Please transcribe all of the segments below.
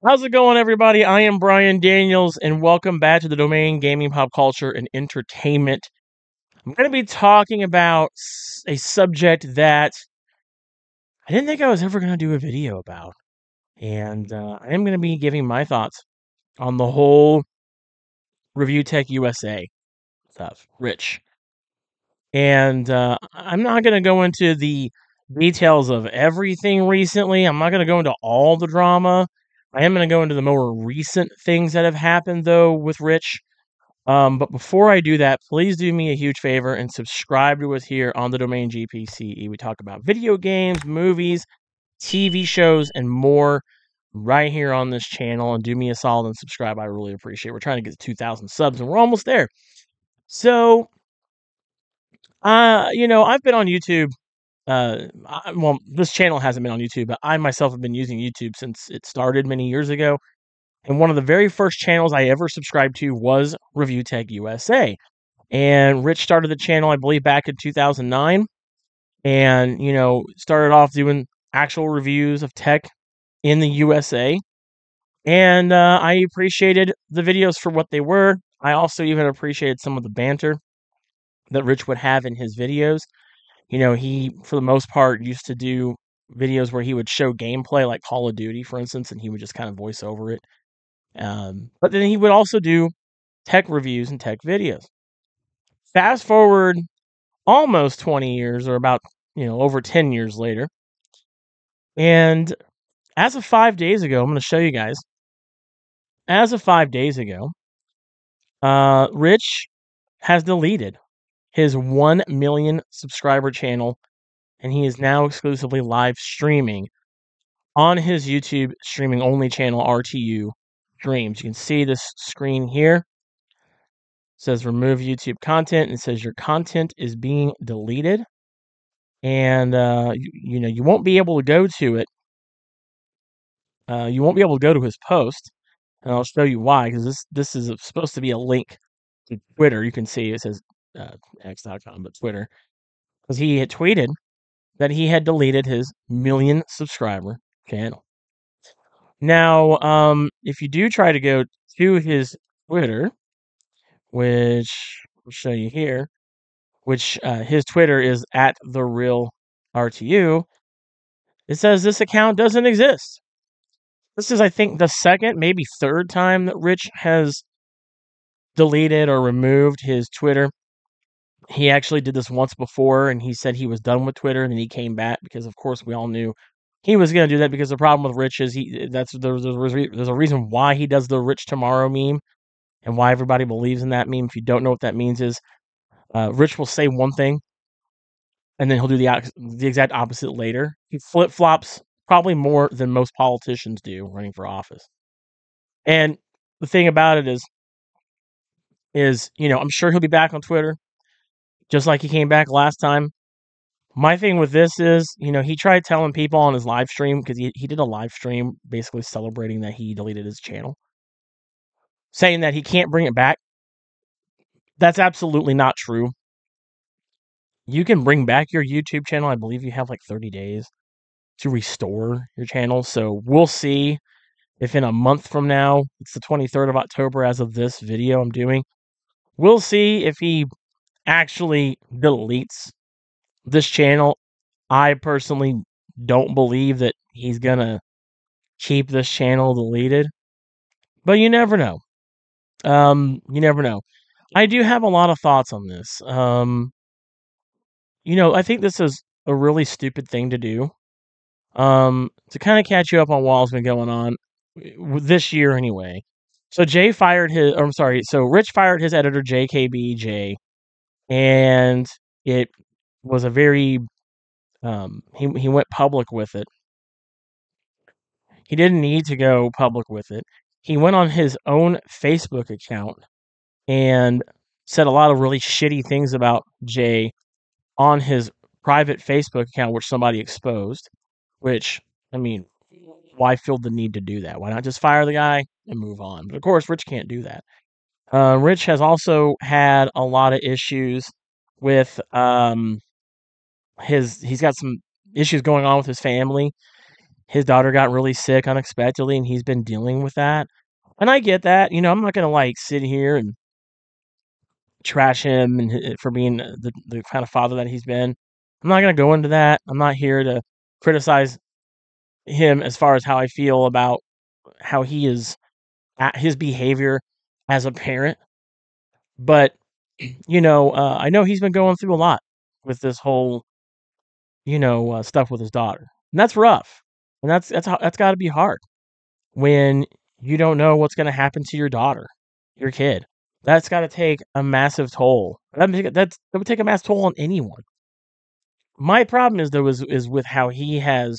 How's it going, everybody? I am Brian Daniels, and welcome back to the domain Gaming, Pop Culture, and Entertainment. I'm going to be talking about a subject that I didn't think I was ever going to do a video about, and I am going to be giving my thoughts on the whole ReviewTechUSA stuff, Rich. And I'm not going to go into the details of everything recently. I'm not going to go into all the drama. I am going to go into the more recent things that have happened, though, with Rich. But before I do that, please do me a huge favor and subscribe to us here on the domain GPCE. We talk about video games, movies, TV shows, and more right here on this channel. And do me a solid and subscribe. I really appreciate it. We're trying to get to 2,000 subs, and we're almost there. So, I've been on YouTube. This channel hasn't been on YouTube, but I myself have been using YouTube since it started many years ago. And one of the very first channels I ever subscribed to was ReviewTechUSA. And Rich started the channel, I believe, back in 2009. And, started off doing actual reviews of tech in the USA. And I appreciated the videos for what they were. I also even appreciated some of the banter that Rich would have in his videos. He, for the most part, used to do videos where he would show gameplay, like Call of Duty, for instance, and he would just kind of voice over it. But then he would also do tech reviews and tech videos. Fast forward almost 20 years, or about, over 10 years later. And as of 5 days ago, I'm going to show you guys. As of 5 days ago, Rich has deleted his 1 million subscriber channel, and he is now exclusively live streaming on his YouTube streaming only channel, RTU Dreams. You can see this screen here. It says remove YouTube content, and it says your content is being deleted. And you won't be able to go to it. You won't be able to go to his post, and I'll show you why. Because this is supposed to be a link to Twitter. You can see it says X.com, but Twitter, because he had tweeted that he had deleted his 1 million subscriber channel. Now, if you do try to go to his Twitter, which I'll show you here, which his Twitter is at the real RTU. It says this account doesn't exist. This is, I think, the second, maybe third time that Rich has deleted or removed his Twitter. He actually did this once before, and he said he was done with Twitter, and then he came back because, of course, we all knew he was going to do that, because the problem with Rich is there's a reason why he does the Rich Tomorrow meme and why everybody believes in that meme. If you don't know what that means is, Rich will say one thing, and then he'll do the exact opposite later. He flip-flops probably more than most politicians do running for office. And the thing about it is, I'm sure he'll be back on Twitter, just like he came back last time. My thing with this is, he tried telling people on his live stream, because he did a live stream basically celebrating that he deleted his channel, saying that he can't bring it back. That's absolutely not true. You can bring back your YouTube channel. I believe you have like 30 days to restore your channel. So we'll see if in a month from now, it's the 23rd of October as of this video I'm doing, we'll see if he actually deletes this channel. I personally don't believe that he's gonna keep this channel deleted, but you never know. You never know. I do have a lot of thoughts on this. I think this is a really stupid thing to do. To kind of catch you up on what's been going on this year anyway. So Rich fired his editor JKBJ, and it was a very he went public with it. He didn't need to go public with it. He went on his own Facebook account and said a lot of really shitty things about Jay on his private Facebook account, which somebody exposed. Which, I mean, why feel the need to do that? Why not just fire the guy and move on? But of course, Rich can't do that. Rich has also had a lot of issues with he's got some issues going on with his family. his daughter got really sick unexpectedly, and he's been dealing with that. And I get that. I'm not gonna like sit here and trash him and for being the kind of father that he's been. I'm not gonna go into that. I'm not here to criticize him as far as how I feel about how he is at his behavior as a parent. But I know he's been going through a lot with this whole stuff with his daughter, and that's rough, and that's got to be hard when you don't know what's going to happen to your daughter, your kid. That's got to take a massive toll. That would take a massive toll on anyone. My problem is though is with how he has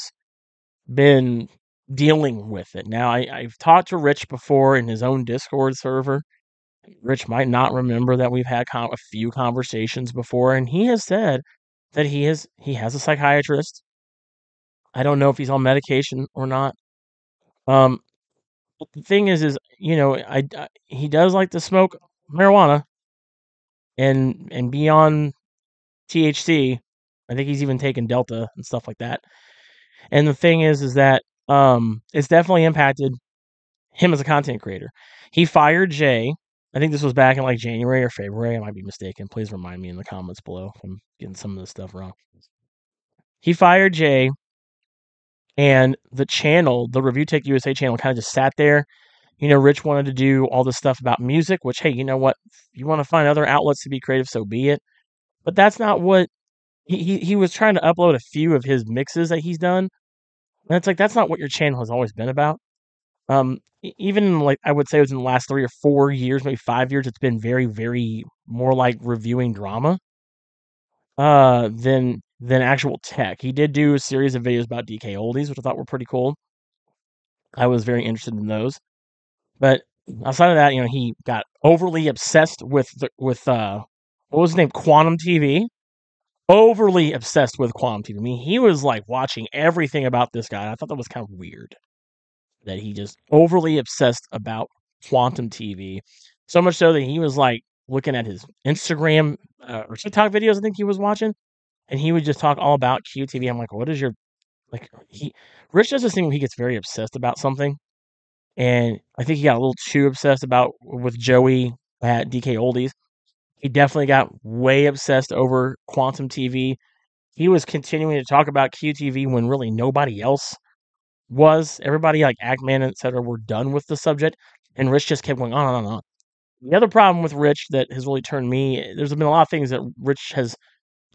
been dealing with it. Now I've talked to Rich before in his own Discord server. Rich might not remember that we've had a few conversations before, and he has said that he has a psychiatrist. I don't know if he's on medication or not. Um, but the thing is he does like to smoke marijuana and be on THC. I think he's even taken Delta and stuff like that. And the thing is that it's definitely impacted him as a content creator. He fired Jay. I think this was back in like January or February. I might be mistaken. Please remind me in the comments below if I'm getting some of this stuff wrong. He fired Jay, and the channel, the ReviewTechUSA channel, kind of just sat there. Rich wanted to do all this stuff about music, which, hey, you know what? If you want to find other outlets to be creative, so be it. But that's not what he was trying to upload a few of his mixes that he's done. And it's like, that's not what your channel has always been about. Even like I would say it was in the last 3 or 4 years, maybe 5 years, it's been very, very more like reviewing drama than actual tech. He did do a series of videos about DK oldies, which I thought were pretty cool. I was very interested in those. But outside of that, he got overly obsessed with what was his name? Quantum TV. Overly obsessed with Quantum TV. I mean, he was like watching everything about this guy. I thought that was kind of weird that he just overly obsessed about Quantum TV. So much so that he was like looking at his Instagram or TikTok videos, I think he was watching, and he would just talk all about QTV. I'm like, what is your like? Rich does this thing where he gets very obsessed about something, and I think he got a little too obsessed with Joey at DK Oldies. He definitely got way obsessed over Quantum TV. He was continuing to talk about QTV when really nobody else was. Everybody like Ackman, etc., were done with the subject, and Rich just kept going on and on. The other problem with Rich that has really turned me, there's been a lot of things that Rich has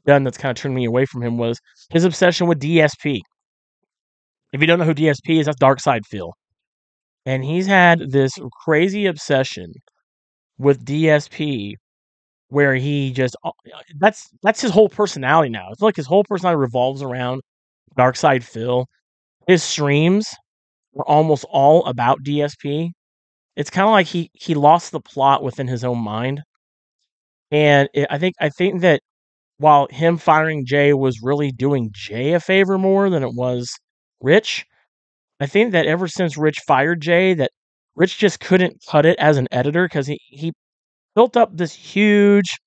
done that's kind of turned me away from him, was his obsession with DSP. If you don't know who DSP is, that's Dark Side Phil. And he's had this crazy obsession with DSP where he just that's his whole personality now. It's like his whole personality revolves around Dark Side Phil. His streams are almost all about DSP. It's kind of like he lost the plot within his own mind. And I think that while him firing Jay was really doing Jay a favor more than it was Rich, I think that ever since Rich fired Jay, that Rich just couldn't cut it as an editor because he built up this huge,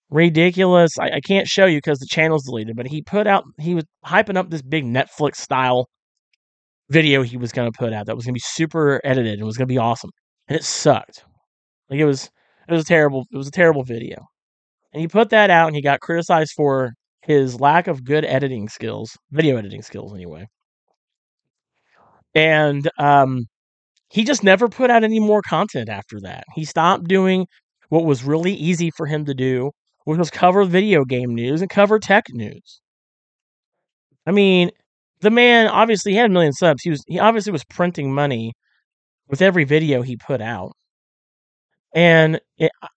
ridiculous. I can't show you because the channel's deleted, but he was hyping up this big Netflix style video he was going to put out that was going to be super edited and was going to be awesome, and it sucked. Like it was a terrible video. And he put that out, and he got criticized for his lack of good editing skills, video editing skills, anyway. And he just never put out any more content after that. He stopped doing what was really easy for him to do, which was cover video game news and cover tech news. I mean, the man obviously had 1 million subs. He obviously was printing money with every video he put out. And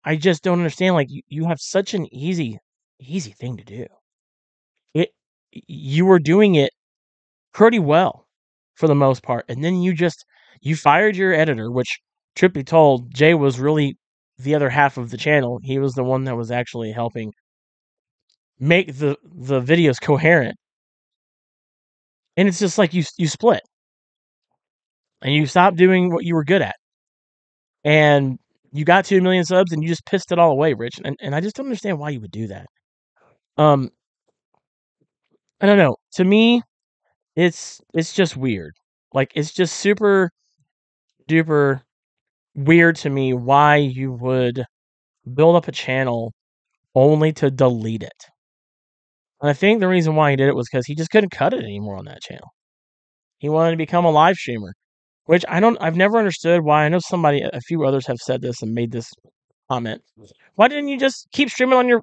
I just don't understand. Like you have such an easy thing to do. You were doing it pretty well for the most part, and then you fired your editor, which, truth be told, Jay was really the other half of the channel. He was the one that was actually helping make the videos coherent. And it's just like you split, and you stopped doing what you were good at, and you got to 1 million subs, and you just pissed it all away, Rich. And I just don't understand why you would do that. I don't know. To me, it's just weird. Like, it's just super duper weird to me why you would build up a channel only to delete it. And I think the reason why he did it was because he just couldn't cut it anymore on that channel. He wanted to become a live streamer, which I've never understood why. I know a few others have said this and made this comment. Why didn't you just keep streaming on your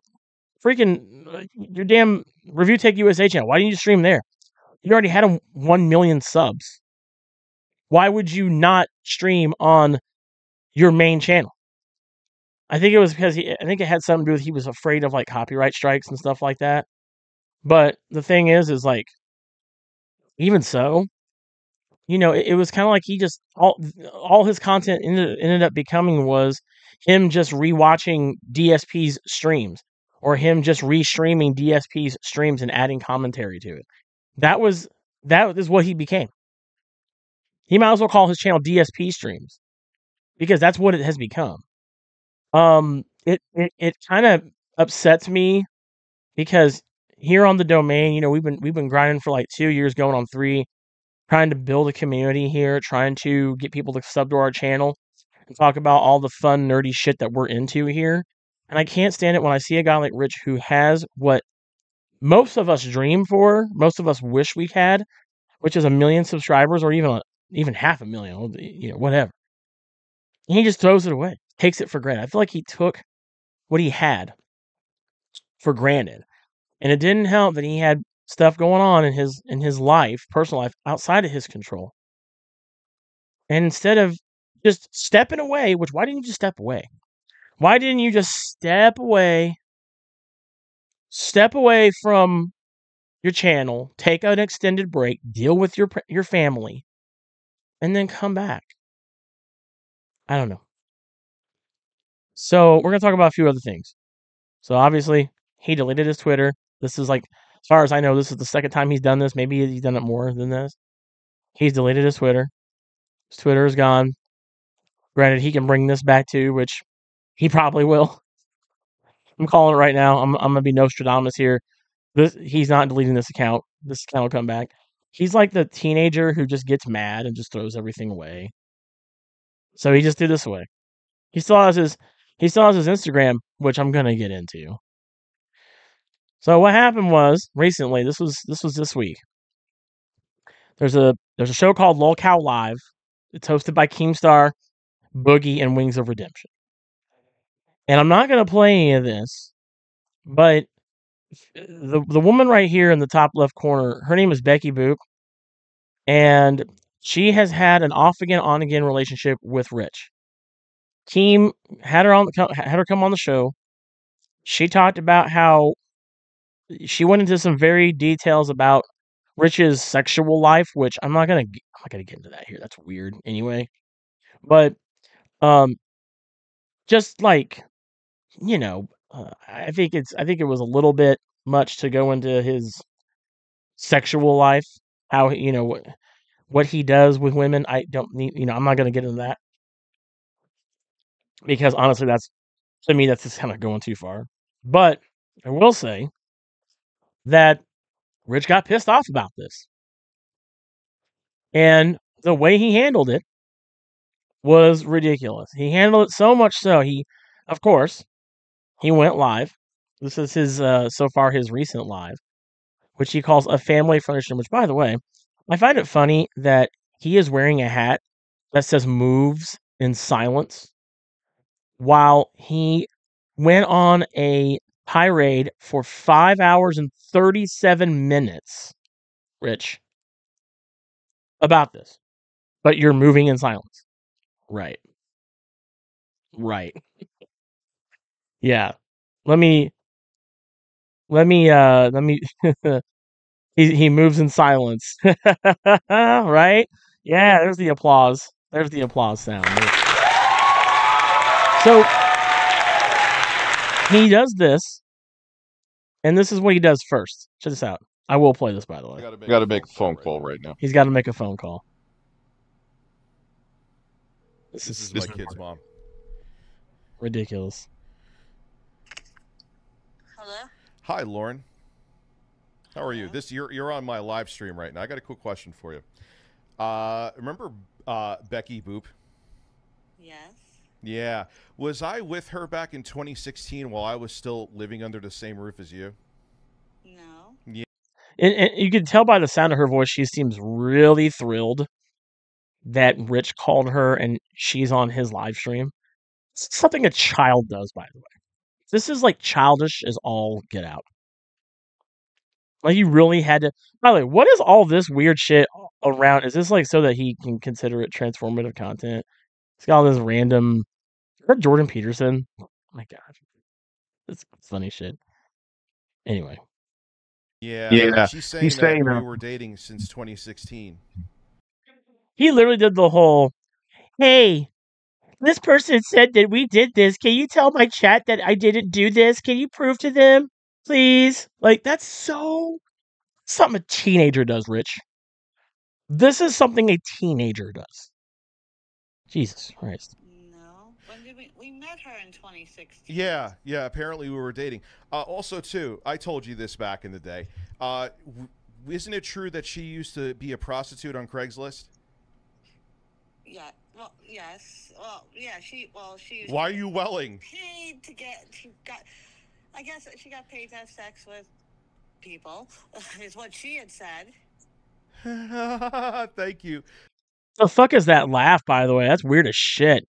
freaking, your damn ReviewTechUSA channel? Why didn't you stream there? You already had 1 million subs. Why would you not stream on your main channel? I think it was because I think it had something to do with he was afraid of like copyright strikes and stuff like that. But the thing is like, even so, it was kind of like he just all his content ended up becoming was him just rewatching DSP's streams or him just restreaming DSP's streams and adding commentary to it. That is what he became. He might as well call his channel DSP Streams because that's what it has become. It kind of upsets me because here on the domain, we've been grinding for like 2 years, going on 3, trying to build a community here, trying to get people to sub to our channel and talk about all the fun, nerdy shit that we're into here. And I can't stand it when I see a guy like Rich who has what most of us dream for, most of us wish we had, which is 1 million subscribers or even 500,000, whatever. And he just throws it away, takes it for granted. I feel like he took what he had for granted. And it didn't help that he had stuff going on in his life, personal life, outside of his control. And instead of just stepping away, why didn't you just step away? Why didn't you just step away from your channel, take an extended break, deal with your family, and then come back? I don't know. So we're going to talk about a few other things. So obviously, he deleted his Twitter. This is like, as far as I know, this is the second time he's done this. Maybe he's done it more than this. He's deleted his Twitter. His Twitter is gone. Granted, he can bring this back too, which he probably will. I'm calling it right now. I'm going to be Nostradamus here. He's not deleting this account. This account will come back. He's like the teenager who just gets mad and just throws everything away. So he just threw this away. He still has his Instagram, which I'm gonna get into. So what happened was recently, this was this week. There's a show called LolCow Live. It's hosted by Keemstar, Boogie, and Wings of Redemption. And I'm not gonna play any of this, but the woman right here in the top left corner, her name is Becky Boop, and she has had an off again, on again relationship with Rich. Keem had her come on the show. She talked about how she went into some very details about Rich's sexual life, which I'm not gonna get into that here. That's weird anyway. But just like I think it was a little bit much to go into his sexual life, how what he does with women. I don't need I'm not gonna get into that because honestly, to me that's just kind of going too far. But I will say that Rich got pissed off about this. And the way he handled it was ridiculous. He handled it so much so, of course, he went live. This is his, so far, his recent live, which he calls a family furniture, which, by the way, I find it funny that he is wearing a hat that says moves in silence while he went on a tirade for 5 hours and 37 minutes, Rich, about this. But you're moving in silence. Right. Right. Yeah. Let me he moves in silence. Right? Yeah, there's the applause. There's the applause sound. So he does this, and this is what he does first. Check this out. I will play this, by the way. Got to make a phone call right now. He's got to make a phone call. This is my kid's mom. Ridiculous. Hello? Hi, Lauren. How are you? You're on my live stream right now. I got a quick question for you. Remember Becky Boop? Yes. Yeah. Was I with her back in 2016 while I was still living under the same roof as you? No. Yeah. And you can tell by the sound of her voice, she seems really thrilled that Rich called her and she's on his live stream. It's something a child does, by the way. This is like childish as all get out. Like you really had to. By the way, what is all this weird shit around? Is this like so that he can consider it transformative content? It's got all this random. Is that Jordan Peterson? Oh my god, that's funny shit. Anyway. Yeah. She's saying that we were dating since 2016. He literally did the whole, hey, this person said that we did this. Can you tell my chat that I didn't do this? Can you prove to them, please? Like, that's so something a teenager does, Rich. This is something a teenager does. Jesus Christ. No. When did we met her in 2016? Yeah. Apparently we were dating. Also, too, I told you this back in the day. Isn't it true that she used to be a prostitute on Craigslist? Yeah. Well, yes. Well, yeah. She. Why are you welling? Paid to get. I guess she got paid to have sex with people. Is what she had said. Thank you. The fuck is that laugh, by the way? That's weird as shit.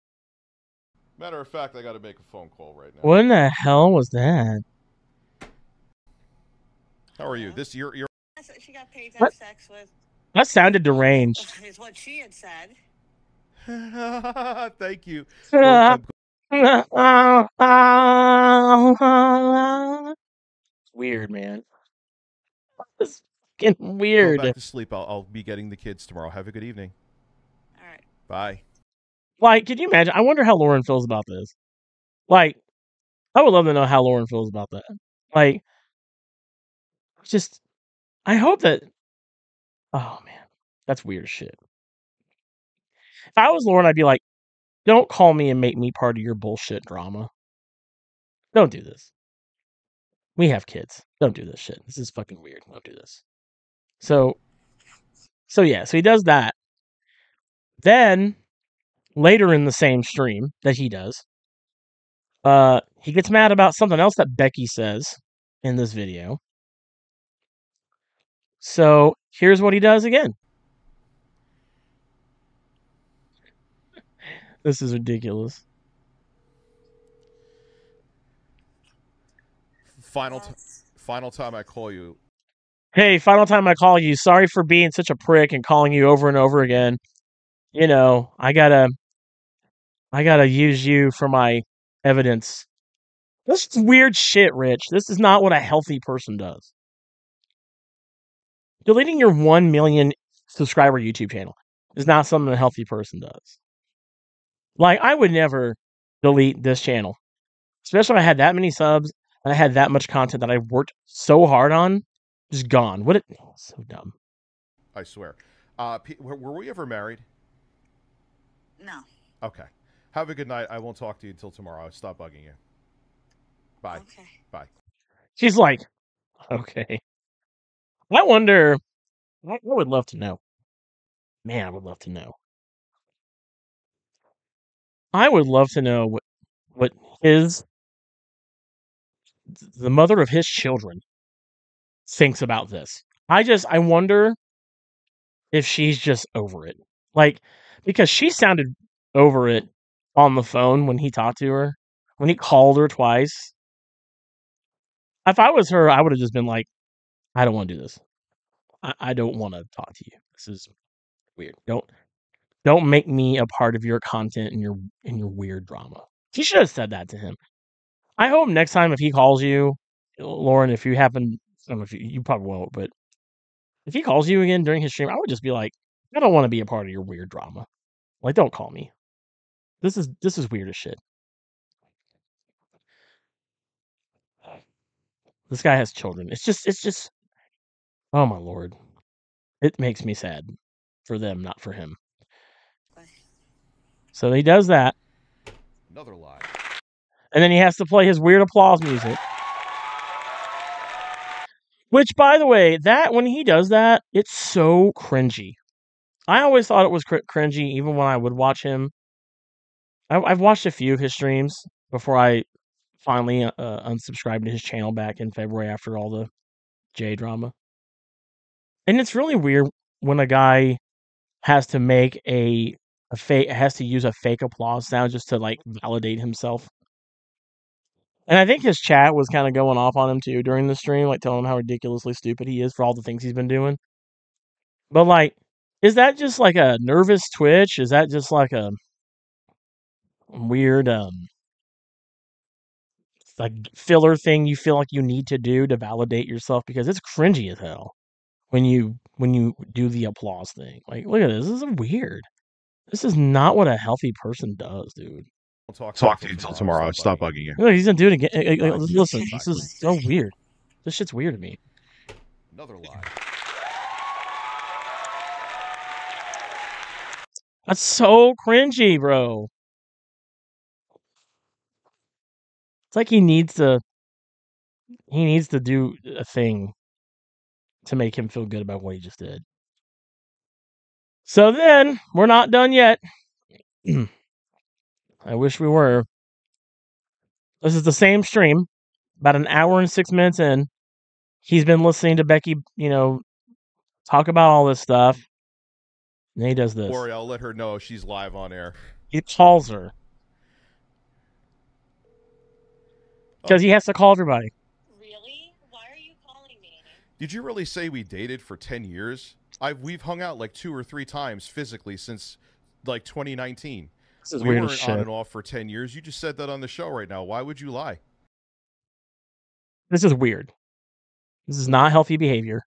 Matter of fact, I got to make a phone call right now. What in the hell was that? How are you? You're. She got paid to have sex with. That sounded deranged. Is what she had said. Thank you. Weird, man. It's fucking weird. Go back to sleep. I'll be getting the kids tomorrow. Have a good evening. All right. Bye. Like, can you imagine? I wonder how Lauren feels about this. Like, I would love to know how Lauren feels about that. Like, just, I hope that. Oh man, that's weird as shit. If I was Lauren, I'd be like, don't call me and make me part of your bullshit drama. Don't do this. We have kids. Don't do this shit. This is fucking weird. Don't do this. So yeah, so he does that. Then, later in the same stream that he does, he gets mad about something else that Becky says in this video. So, here's what he does again. This is ridiculous. Final time I call you. Hey, final time I call you. Sorry for being such a prick and calling you over and over again. You know, I gotta use you for my evidence. This is weird shit, Rich. This is not what a healthy person does. Deleting your 1 million subscriber YouTube channel is not something a healthy person does. Like, I would never delete this channel, especially if I had that many subs and I had that much content that I worked so hard on, just gone. So dumb. I swear. Were we ever married? No. Okay. Have a good night. I won't talk to you until tomorrow. I'll stop bugging you. Bye. Okay. Bye. She's like, okay. I wonder. I would love to know. Man, I would love to know. I would love to know what the mother of his children thinks about this. I wonder if she's just over it. Like, because she sounded over it on the phone when he talked to her, when he called her twice. If I was her, I would have just been like, I don't want to do this. I don't want to talk to you. This is weird. Don't make me a part of your content and your weird drama. She should have said that to him. I hope next time if he calls you, Lauren, if you happen, I don't know if you probably won't, but if he calls you again during his stream, I would just be like, I don't want to be a part of your weird drama. Like, don't call me. This is weird as shit. This guy has children. It's just. Oh my lord, it makes me sad for them, not for him. So he does that. Another lie. And then he has to play his weird applause music. Which, by the way, that when he does that, it's so cringy. I always thought it was cringy, even when I would watch him. I've watched a few of his streams before I finally unsubscribed to his channel back in February after all the J drama. And it's really weird when a guy has to make a fake, has to use a fake applause sound just to like validate himself. And I think his chat was kind of going off on him too during the stream, like telling him how ridiculously stupid he is for all the things he's been doing. But like, is that just like a nervous twitch? Is that just like a weird like filler thing you feel like you need to do to validate yourself? Because it's cringy as hell when you do the applause thing. Like, look at this. This is weird. This is not what a healthy person does, dude. We'll Talk to you until tomorrow. Stop bugging you. Look, he's gonna do it again. Listen, this is so weird. This shit's weird to me. Another lie. That's so cringy, bro. It's like he needs to do a thing to make him feel good about what he just did. So then, we're not done yet. I wish we were. This is the same stream, about an hour and 6 minutes in. He's been listening to Becky, talk about all this stuff. And he does this. Don't worry, I'll let her know she's live on air. He calls her. Because he has to call everybody. Really? Why are you calling me? Did you really say we dated for 10 years? We've hung out like 2 or 3 times physically since like 2019. This is we weird weren't as shit. on and off for 10 years. You just said that on the show right now. Why would you lie? This is weird. This is not healthy behavior.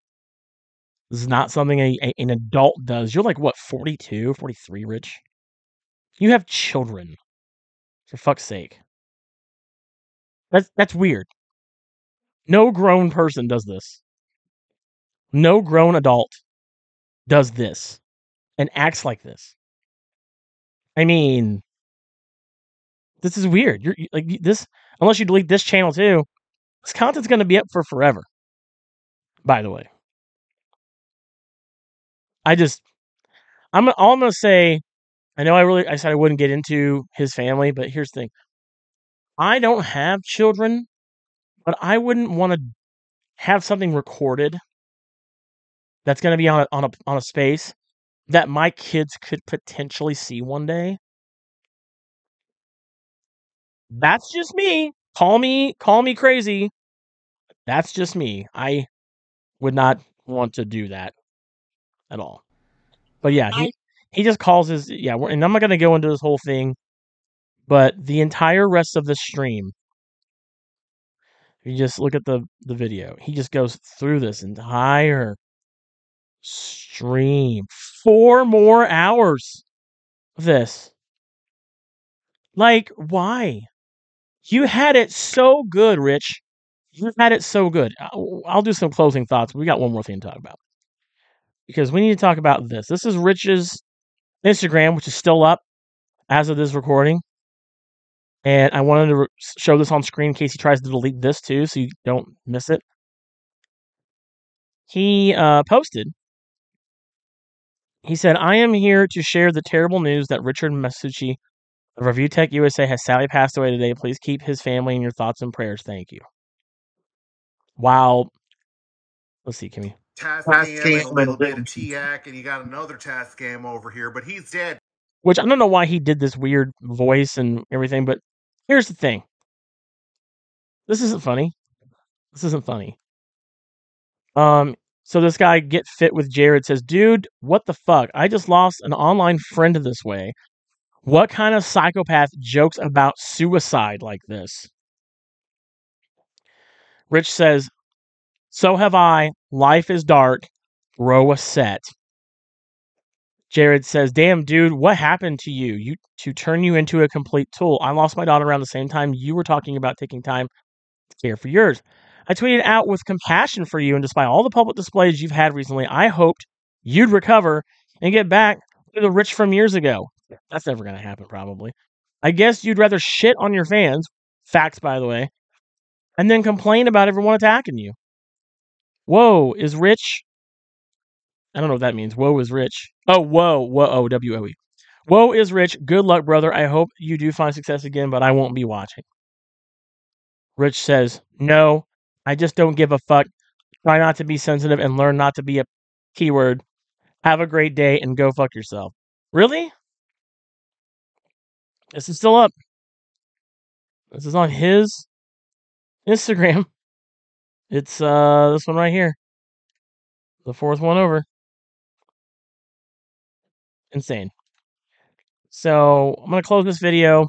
This is not something an adult does. You're like, what, 42, 43, Rich? You have children. For fuck's sake. That's weird. No grown person does this. No grown adult does this and acts like this. I mean, this is weird. You're like this, unless you delete this channel too. This content's going to be up for forever. By the way, all I'm going to say. I know I said I wouldn't get into his family, but here's the thing. I don't have children, but I wouldn't want to have something recorded that's going to be on a space that my kids could potentially see one day. That's just me. Call me crazy. That's just me. I would not want to do that at all. But yeah, he just calls his and I'm not going to go into this whole thing, but the entire rest of the stream, if you just look at the video, he just goes through this entire stream. 4 more hours of this. Like, why? You had it so good, Rich. You had it so good. I'll do some closing thoughts. We got one more thing to talk about. Because we need to talk about this. This is Rich's Instagram, which is still up as of this recording. And I wanted to show this on screen in case he tries to delete this too, so you don't miss it. He posted. He said, "I am here to share the terrible news that Richard Masucci of ReviewTechUSA has sadly passed away today. Please keep his family in your thoughts and prayers. Thank you." Wow. Let's see, Kimmy. Task game and a little bit of TAC, and you got another task game over here, but he's dead. Which I don't know why he did this weird voice and everything, but here's the thing. This isn't funny. So this guy, Get Fit with Jared, says, "Dude, what the fuck? I just lost an online friend this way. What kind of psychopath jokes about suicide like this?" Rich says, "So have I. Life is dark. Throw a set." Jared says, "Damn, dude, what happened to you? To turn you into a complete tool? I lost my daughter around the same time you were talking about taking time to care for yours. I tweeted out with compassion for you, and despite all the public displays you've had recently, I hoped you'd recover and get back to the Rich from years ago." That's never going to happen, probably. "I guess you'd rather shit on your fans," facts, by the way, "and then complain about everyone attacking you." Woe is rich. I don't know what that means. Woe is rich. Oh, whoa, W-O-E. Woe is rich. Good luck, brother. I hope you do find success again, but I won't be watching. Rich says, no, I just don't give a fuck. Try not to be sensitive and learn not to be a keyword. Have a great day and go fuck yourself. Really? This is still up. This is on his Instagram. It's this one right here. The fourth one over. Insane. So I'm going to close this video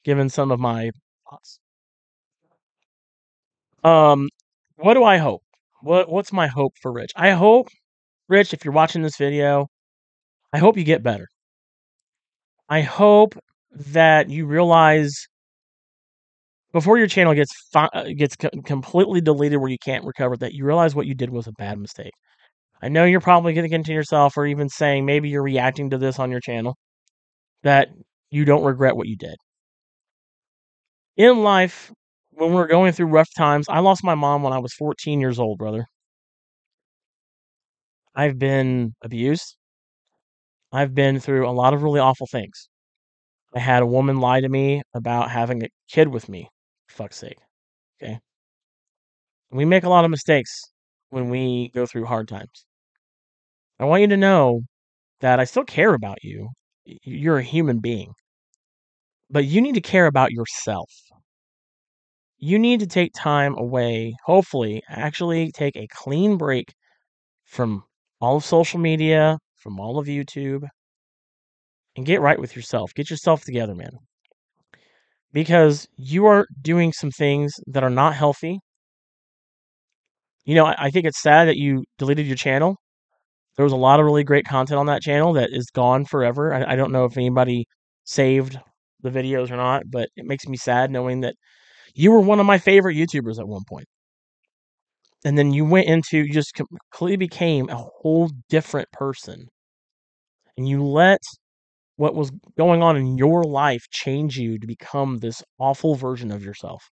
given some of my thoughts. What do I hope? What's my hope for Rich? I hope, Rich, if you're watching this video, I hope you get better. I hope that you realize before your channel gets completely deleted where you can't recover, that you realize what you did was a bad mistake. I know you're probably going to get into yourself, or even saying maybe you're reacting to this on your channel, that you don't regret what you did. In life, when we're going through rough times, I lost my mom when I was 14 years old, brother. I've been abused. I've been through a lot of really awful things. I had a woman lie to me about having a kid with me, for fuck's sake. Okay? We make a lot of mistakes when we go through hard times. I want you to know that I still care about you. You're a human being. But you need to care about yourself. You need to take time away, hopefully, actually take a clean break from all of social media, from all of YouTube, and get right with yourself. Get yourself together, man. Because you are doing some things that are not healthy. You know, I think it's sad that you deleted your channel. There was a lot of really great content on that channel that is gone forever. I don't know if anybody saved the videos or not, but it makes me sad knowing that you were one of my favorite YouTubers at one point. And then you just completely became a whole different person. And you let what was going on in your life change you to become this awful version of yourself.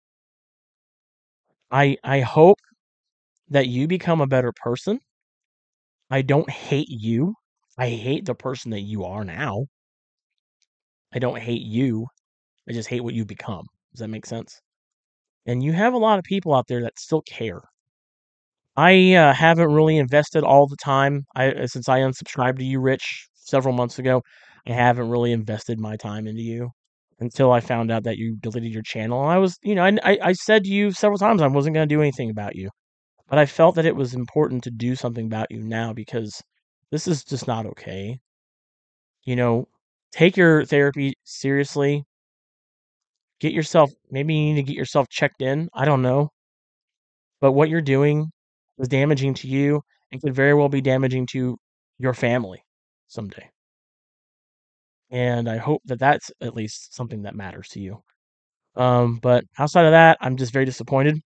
I hope that you become a better person. I don't hate you. I hate the person that you are now. I don't hate you. I just hate what you've become. Does that make sense? And you have a lot of people out there that still care. I haven't really invested all the time. Since I unsubscribed to you, Rich, several months ago, I haven't really invested my time into you until I found out that you deleted your channel. And I was, I said to you several times I wasn't going to do anything about you. But I felt that it was important to do something about you now because this is just not okay. Take your therapy seriously. Maybe you need to get yourself checked in. I don't know. But what you're doing is damaging to you and could very well be damaging to your family someday. And I hope that that's at least something that matters to you. But outside of that, I'm just very disappointed.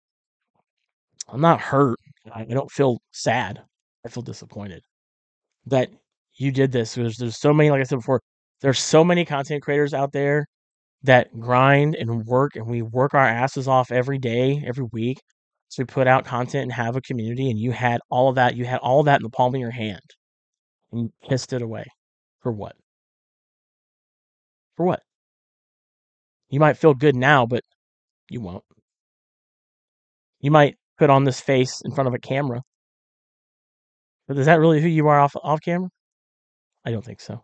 I'm not hurt. I don't feel sad. I feel disappointed that you did this. There's so many, like I said before, there's so many content creators out there that grind and work, and we work our asses off every day, every week to put out content and have a community. And you had all of that. You had all of that in the palm of your hand, and you pissed it away. For what? For what? You might feel good now, but you won't. You might put on this face in front of a camera, but is that really who you are off camera? I don't think so.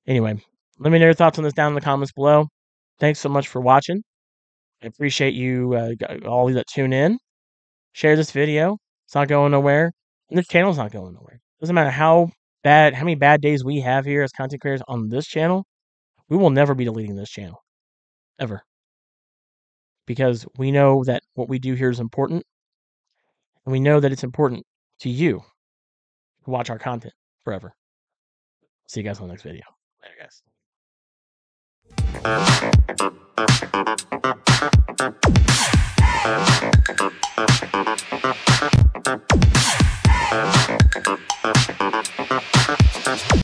Anyway, let me know your thoughts on this down in the comments below. Thanks so much for watching. I appreciate you, all that tune in. Share this video. It's not going nowhere. And this channel's not going nowhere. Doesn't matter how many bad days we have here as content creators on this channel, we will never be deleting this channel. Ever. Because we know that what we do here is important. And we know that it's important to you to watch our content forever. See you guys on the next video. Later, guys.